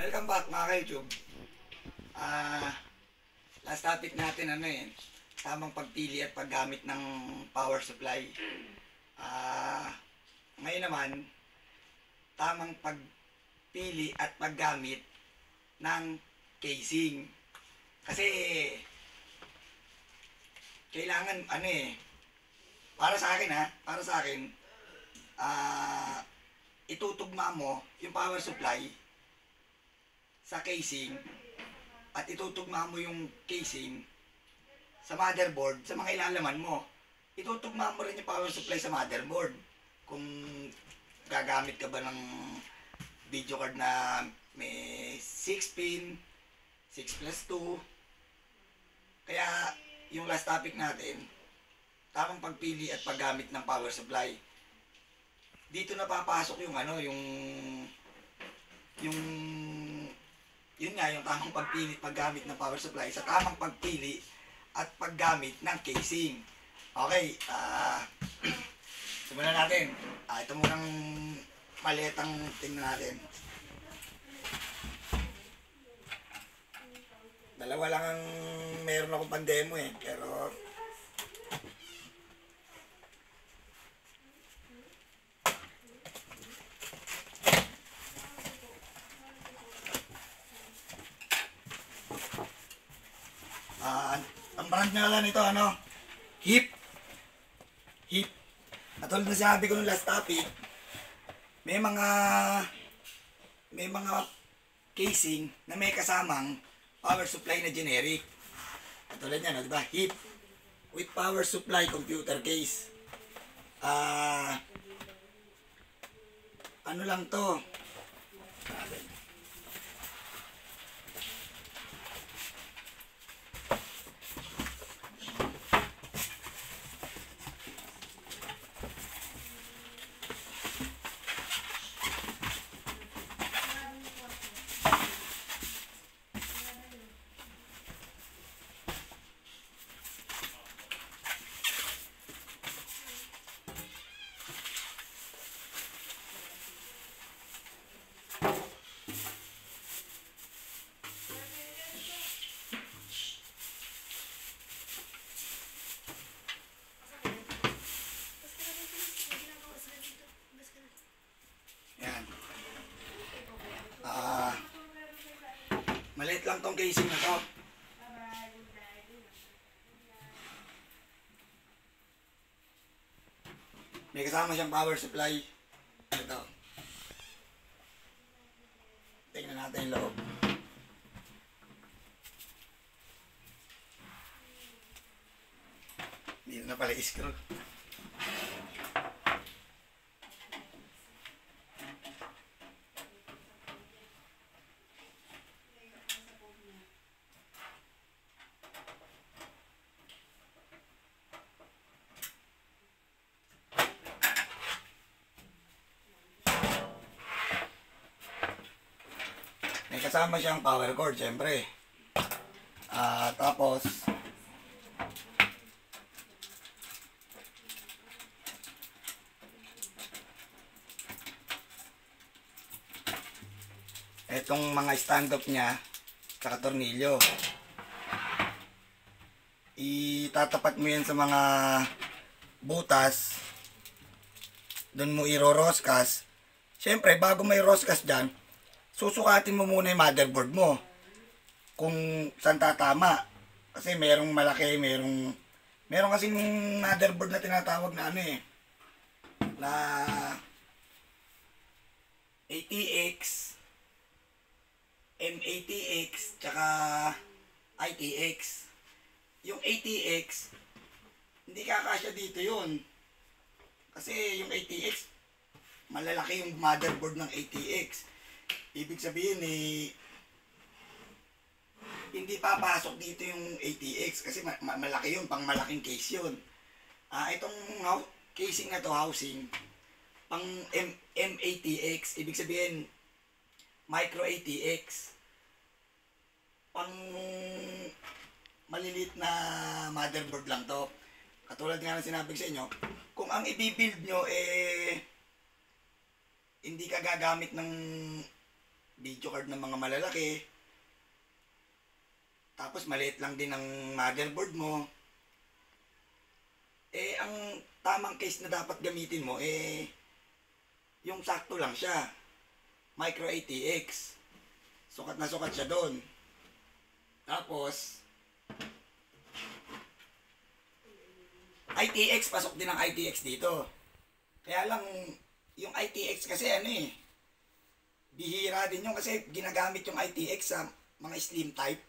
Welcome back mga ka-YouTube. Last topic natin tamang pagpili at paggamit ng power supply. Ngayon naman, tamang pagpili at paggamit ng casing. Kasi kailangan para sa akin itutugma mo yung power supply sa casing at itutugma mo yung casing sa motherboard, sa mga ilalaman mo. Itutugma mo rin yung power supply sa motherboard. Kung gagamit ka ba ng video card na may 6 pin, 6+2. Kaya yung last topic natin, tamang pagpili at paggamit ng power supply. Dito na papasok yung yun nga, yung tamang pagpili at paggamit ng power supply sa tamang pagpili at paggamit ng casing. Okay, simulan natin. Ito munang maletang tingnan natin. Dalawa lang ang meron akong pandemo pero ang brand nga lang ito, Hip. Katulad na sabi ko nung last topic, may mga casing na may kasamang power supply na generic. Katulad yan, diba? Hip with power supply computer case. Ano lang to? Maliit lang tong casing na to. May kasama siyang power supply. Ito. Tingnan natin yung loob. Dito na pala i-screw. May kasama siyang power cord, syempre. Tapos, etong mga stand-up niya, tsaka tornilyo. Itatapat mo yan sa mga butas. Doon mo iroroskas. Syempre, bago may roskas dyan, susukatin mo muna yung motherboard mo kung saan tatama. Kasi merong malaki, meron kasing motherboard na tinatawag na na ATX, MATX, tsaka ITX. Yung ATX, hindi kakasya dito yun. Kasi yung ATX, malalaki yung motherboard ng ATX. Ibig sabihin hindi papasok dito yung ATX kasi malaki yun, pang malaking case yun. Itong casing na to, housing, pang MATX, ibig sabihin micro ATX, pang maliliit na motherboard lang to. Katulad nga ng sinabi sa inyo, kung ang i-build nyo hindi ka gagamit ng big video card ng mga malalaki. Tapos maliit lang din ang motherboard mo. Ang tamang case na dapat gamitin mo, yung sakto lang siya. Micro ATX. Sukat na sukat siya doon. Tapos, ITX, pasok din ang ITX dito. Kaya lang, yung ITX kasi bihira din yung kasi ginagamit yung ITX sa mga slim type.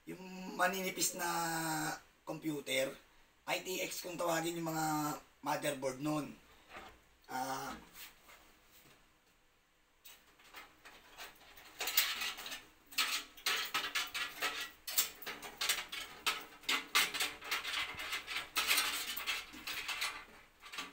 Yung maninipis na computer, ITX kung tawagin yung mga motherboard nun.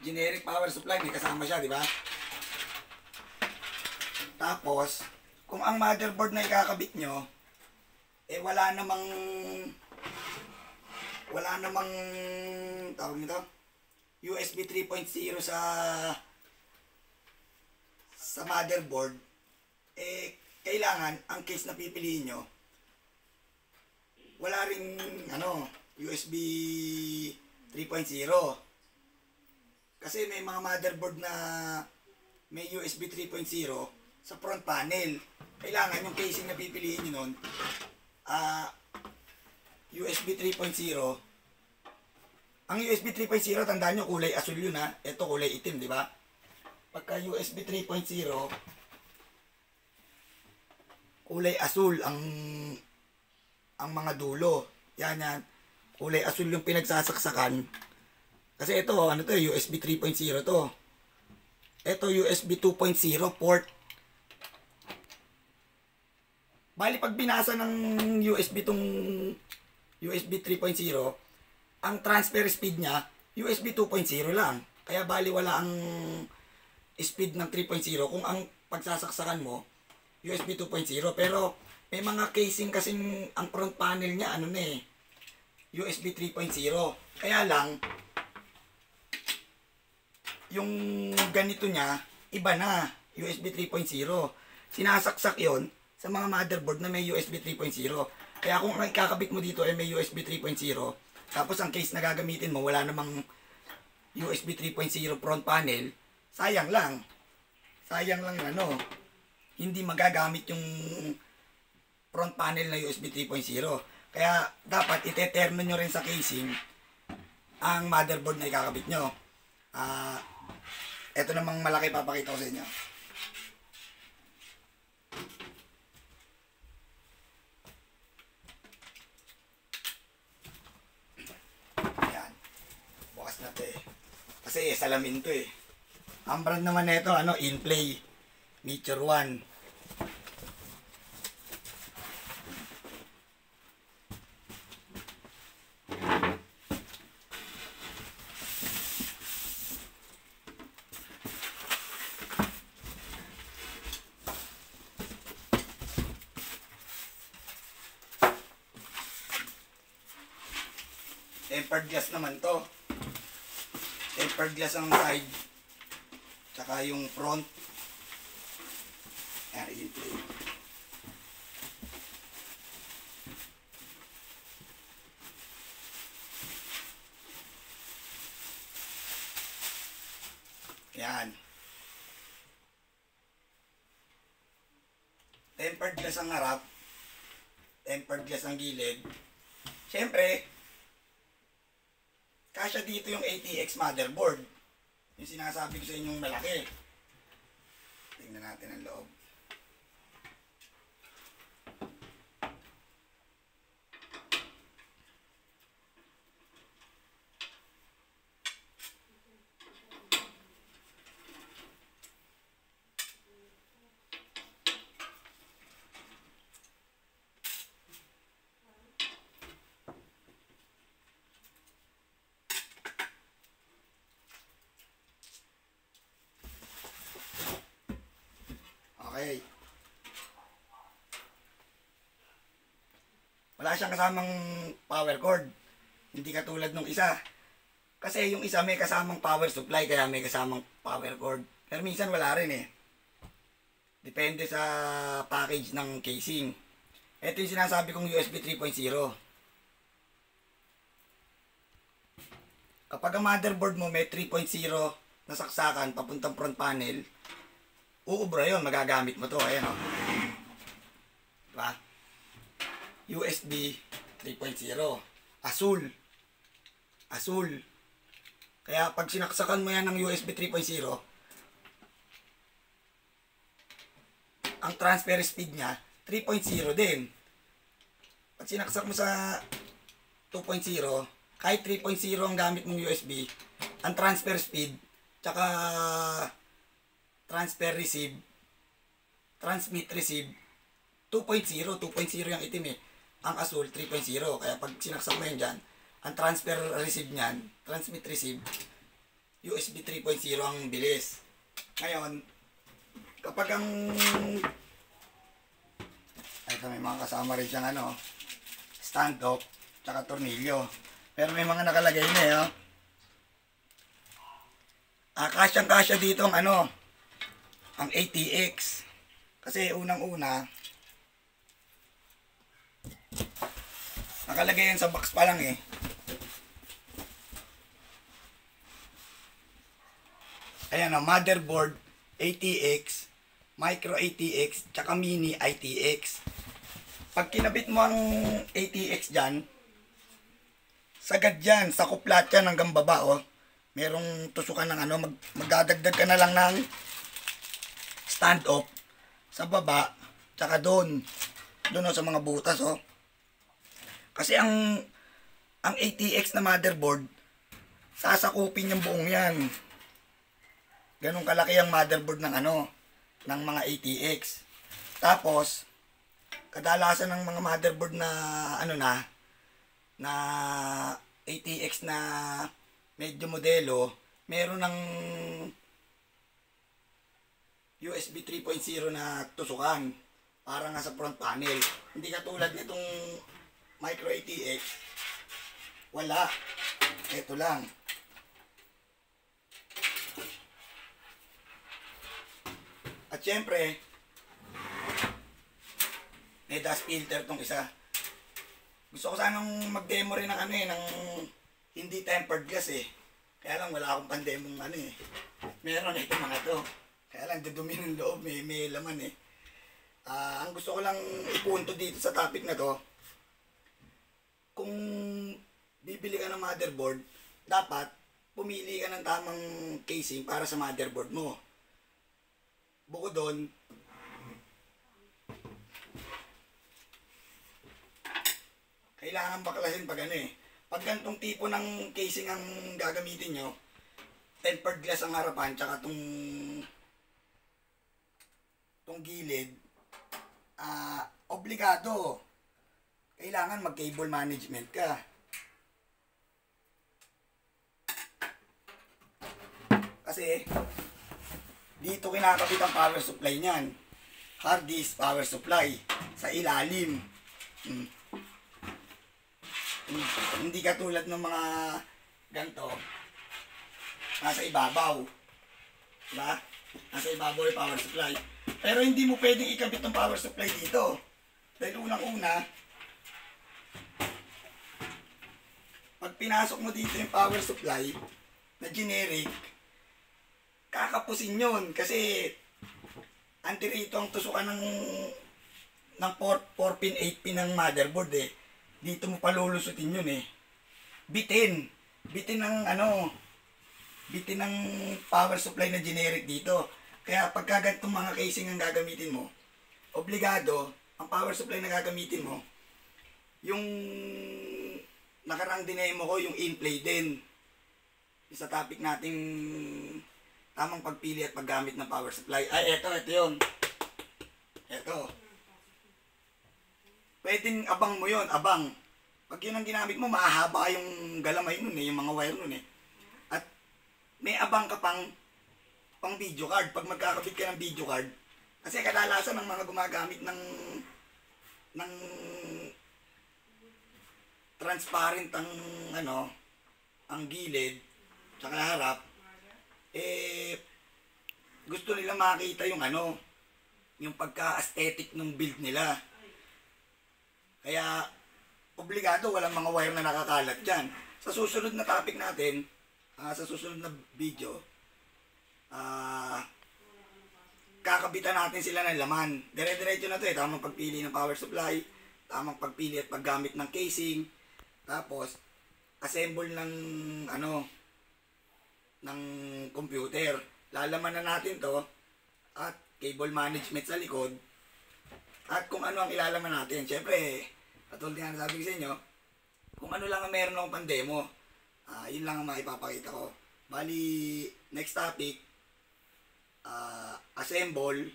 Generic power supply, may kasama siya, di ba? Tapos, kung ang motherboard na ikakabit nyo, wala namang tawag nito, USB 3.0 sa motherboard, kailangan ang case na pipiliin nyo, wala ring USB 3.0. Kasi may mga motherboard na may USB 3.0 sa front panel. Kailangan yung casing na pipiliin nyo nun, USB 3.0. Ang USB 3.0, tandaan nyo, kulay asul yun ha. Ito kulay itim, di ba? Pagka USB 3.0, kulay asul ang mga dulo. Yan. Kulay asul yung pinagsasaksakan. Kasi ito, USB 3.0 to. Ito, USB 2.0 port. Bali, pag binasa ng USB tong USB 3.0, ang transfer speed niya, USB 2.0 lang. Kaya bali, wala ang speed ng 3.0 kung ang pagsasaksakan mo, USB 2.0. Pero, may mga casing kasing ang front panel niya, USB 3.0. Kaya lang, yung ganito niya, iba na, USB 3.0. Sinasaksak yon sa mga motherboard na may USB 3.0. Kaya kung ang ikakabit mo dito ay may USB 3.0, tapos ang case na gagamitin mo, wala namang USB 3.0 front panel, sayang lang. Sayang lang hindi magagamit yung front panel na USB 3.0. Kaya dapat iteterno nyo rin sa casing ang motherboard na ikakabit nyo. Ito namang malaki papakita ko sa inyo. Ayan. Bukas na to kasi salamin to Ang brand naman nito, Inplay Nature 1. Tempered glass naman to. Tempered glass ang side. Tsaka yung front. Ayan, Inplay. Ayan. Tempered glass ang harap. Tempered glass ang gilid. Siyempre, kasya dito yung ATX motherboard. Yung sinasabi ko sa inyong malaki. Tingnan natin ang loob. Okay. Wala siyang kasamang power cord. Hindi katulad nung isa. Kasi yung isa may kasamang power supply kaya may kasamang power cord. Pero minsan wala rin Depende sa package ng casing. Ito yung sinasabi kong USB 3.0. Kapag ang motherboard mo may 3.0 na saksakan papuntang front panel, uubra yun, magagamit mo to. Ayan o. Diba? USB 3.0. Asul. Asul. Kaya pag sinaksakan mo yan ng USB 3.0, ang transfer speed niya 3.0 din. Pag sinaksak mo sa 2.0, kahit 3.0 ang gamit mong USB, ang transfer speed, tsaka transfer receive, transmit receive, 2.0 yung itim eh. Ang asul, 3.0. Kaya pag sinaksak mo yan dyan, ang transfer receive niyan, transmit receive, USB 3.0 ang bilis. Ngayon, kapag ang ito may mga kasama rin siyang ano, stand up, tsaka tornilyo. Pero may mga nakalagay na eh, oh. Kasyang-kasya dito ang ano, ang ATX. Kasi unang-una, nakalagay yan sa box pa lang eh. Ayan o, motherboard, ATX, micro ATX, tsaka mini ITX. Pag kinabit mo ang ATX dyan, sagad dyan, sakuplat yan hanggang baba o. Merong tusukan ng ano, magdadagdag ka na lang ng stand off sa baba, tsaka doon o sa mga butas o. Kasi ang ATX na motherboard, sasakupin yung buong yan. Ganun kalaki ang motherboard ng ano, ng mga ATX. Tapos, kadalasan ng mga motherboard na ano na ATX na medyo modelo, meron ng USB 3.0 na tusukan para nga sa front panel. Hindi katulad nitong micro ATX, wala. Ito lang. At syempre, may dust filter tong isa. Gusto ko sanang mag-demo rin ng ano eh, ng hindi tempered glass eh. Kaya lang wala akong pandemong ano eh. Meron ito mga to. Kaya lang dudumi ng loob, may laman eh. Ang gusto ko lang ipunto dito sa topic na to, kung bibili ka ng motherboard, dapat pumili ka ng tamang casing para sa motherboard mo. Bukod doon, kailangan baklasin pag ano eh. Pag ganitong tipo ng casing ang gagamitin nyo, tempered glass ang harapan, tsaka tong gilid, obligado. Kailangan mag-cable management ka. Kasi, dito kinakabit ang power supply niyan. Hard disk power supply sa ilalim. Hindi katulad ng mga ganito, nasa ibabaw. Diba? Nasa ibabaw yung power supply. Pero hindi mo pwedeng ikabit ng power supply dito. Dahil unang-una, pag pinasok mo dito yung power supply na generic, kakapusin yun kasi anti rito ang tusukan ng 4 pin 8 pin ng motherboard eh. Dito mo palulusutin yun eh. Bitin ng power supply na generic dito. Kaya pagka ganitong mga casing ang gagamitin mo, obligado ang power supply na gagamitin mo, yung nakarang dinemo ko, yung in-play din. Sa topic nating tamang pagpili at paggamit ng power supply. Ay, ito yun. Ito. Pwedeng abang mo yun, abang. Pag yun ang ginamit mo, mahahaba yung galamay nun eh, yung mga wire nun eh. At may abang ka pang video card. Pag magkakabit ka ng video card, kasi kadalasan ng mga gumagamit ng transparent ang gilid, tsaka harap, gusto nila makita yung yung pagka-aesthetic ng build nila. Kaya, obligado walang mga wire na nakakalat dyan. Sa susunod na topic natin, sa susunod na video, kakabitan natin sila ng laman. Dire-diretso na to tamang pagpili ng power supply, tamang pagpili at paggamit ng casing, tapos, assemble ng, ng computer. Lalaman na natin to, at cable management sa likod, at kung ano ang ilalaman natin. Siyempre, katulad nga sabi ko sa inyo, kung ano lang ang meron akong pandemo, yun lang ang maipapakita ko. Bali, next topic, assemble,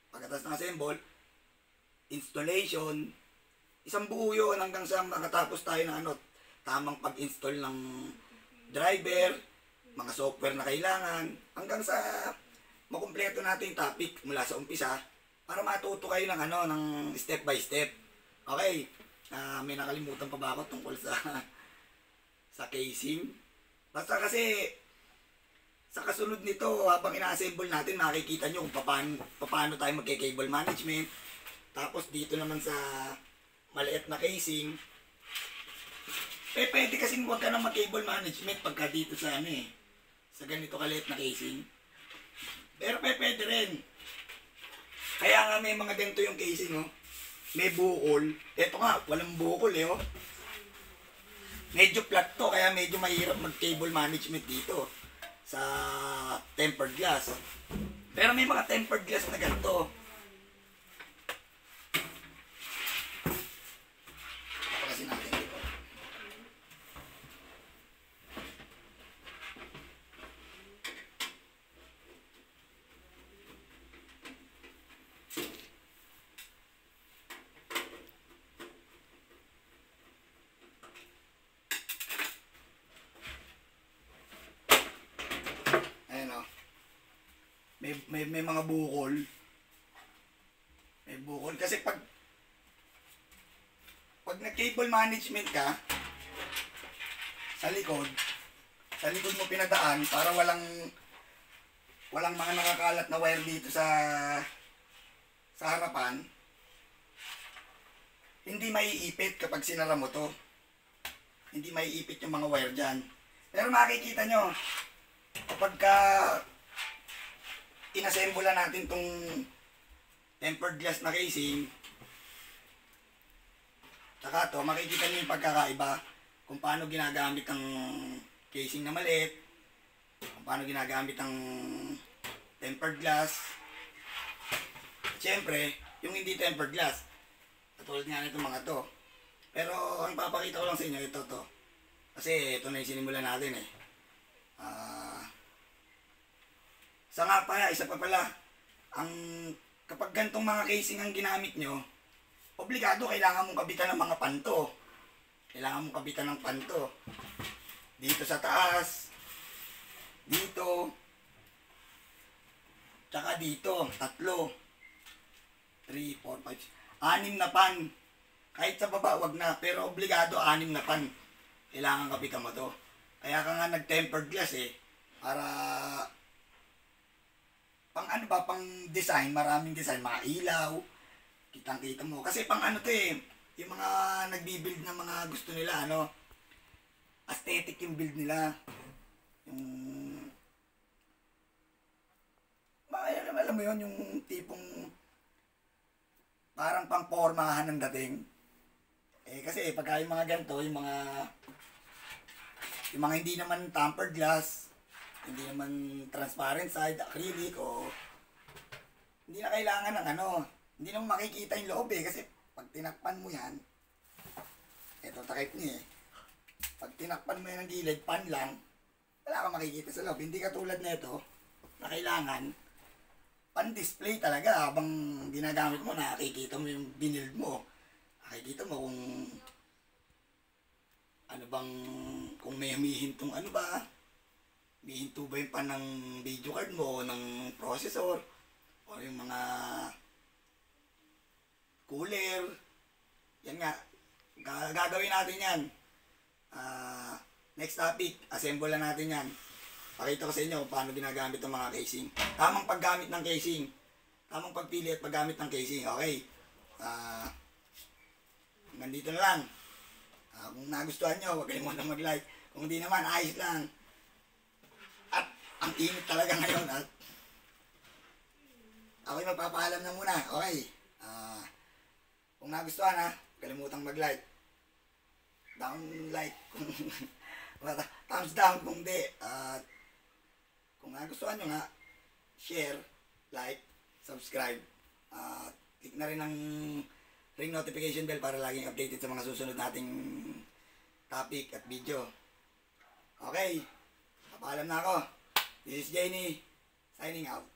pagkatapos ng assemble, installation, isang buo yun hanggang sa makatapos tayo ng tamang pag-install ng driver, mga software na kailangan, hanggang sa makumpleto natin yung topic mula sa umpisa para matuto kayo ng ng step by step. Okay, may nakalimutan pa ba ako tungkol sa sa casing? Basta kasi sa kasunod nito, habang ina-assemble natin, makikita nyo kung paano tayo magke-cable management. Tapos dito naman sa maliit na casing, pwede kasi huwag ka nang mag-cable management pagka dito sa sa ganito kaliit na casing. Pero pwede rin. Kaya nga may mga ganito yung casing, may bukol. Ito nga, walang bukol Medyo flat to, kaya medyo mahirap mag-cable management dito sa tempered glass. Pero may mga tempered glass na ganito. Ito kasi natin dito. May mga bukol. May bukol. Kasi pag nag-cable management ka, sa likod mo pinadaan para walang mga nakakalat na wire dito sa harapan, hindi maiipit kapag sinara mo to. Hindi maiipit yung mga wire dyan. Pero makikita nyo, kapag inassemble natin tong tempered glass na casing, saka to, makikita nyo yung pagkakaiba kung paano ginagamit ang casing na maliit, kung paano ginagamit ang tempered glass. Siyempre, yung hindi tempered glass, katulad nga nito mga to. Pero ang papakita ko lang sa inyo, ito to. Kasi ito na yung sinimulan natin isa pa pala, kapag gantong mga casing ang ginamit nyo, obligado kailangan mong kabitan ng mga panto. Kailangan mong kabitan ng panto. Dito sa taas, dito, tsaka dito, 3, 4, 5, 6 na pan. Kahit sa baba, wag na, pero obligado 6 na pan. Kailangan kabitan mo to. Kaya ka nga nag-tempered glass para pang design, maraming design, mga ilaw, kitang-kita mo. Kasi pang yung mga nagbi-build ng mga gusto nila, aesthetic yung build nila. Yung, alam mo yun, yung tipong parang pang-pormahan ng dating. Kasi pagka yung mga ganito, yung mga hindi naman tempered glass, hindi naman transparent side, acrylic, o hindi na kailangan ng hindi naman makikita yung loob kasi pag tinakpan mo yan, eto takip niya pag tinakpan mo yan ng gilid, pan lang, wala kang makikita sa loob. Hindi katulad nito na kailangan pan-display talaga habang ginagamit mo, nakikita mo yung binild mo, nakikita mo kung may humihintong humihinto ba yung pan ng video card mo o ng processor o yung mga cooler. Yan nga, gagawin natin yan. Next topic, assemble na natin yan. Pakita ko sa inyo paano ginagamit ang mga casing. Tamang paggamit ng casing. tamang pagpili at paggamit ng casing. Okay. Hanggang dito na lang. Kung nagustuhan nyo, huwag kalimutan mag-like. Kung hindi naman, ayos lang. At ang init talaga ngayon. At ako'y magpapaalam na muna. Okay. Kung nagustuhan ha, huwag kalimutan mag-like. Down like. Thumbs down kung di. At kung nagustuhan nyo nga, share, like, subscribe. Click na rin ang ring notification bell para laging updated sa mga susunod nating topic at video. Okay, papaalam na ako. This is Jenny, signing out.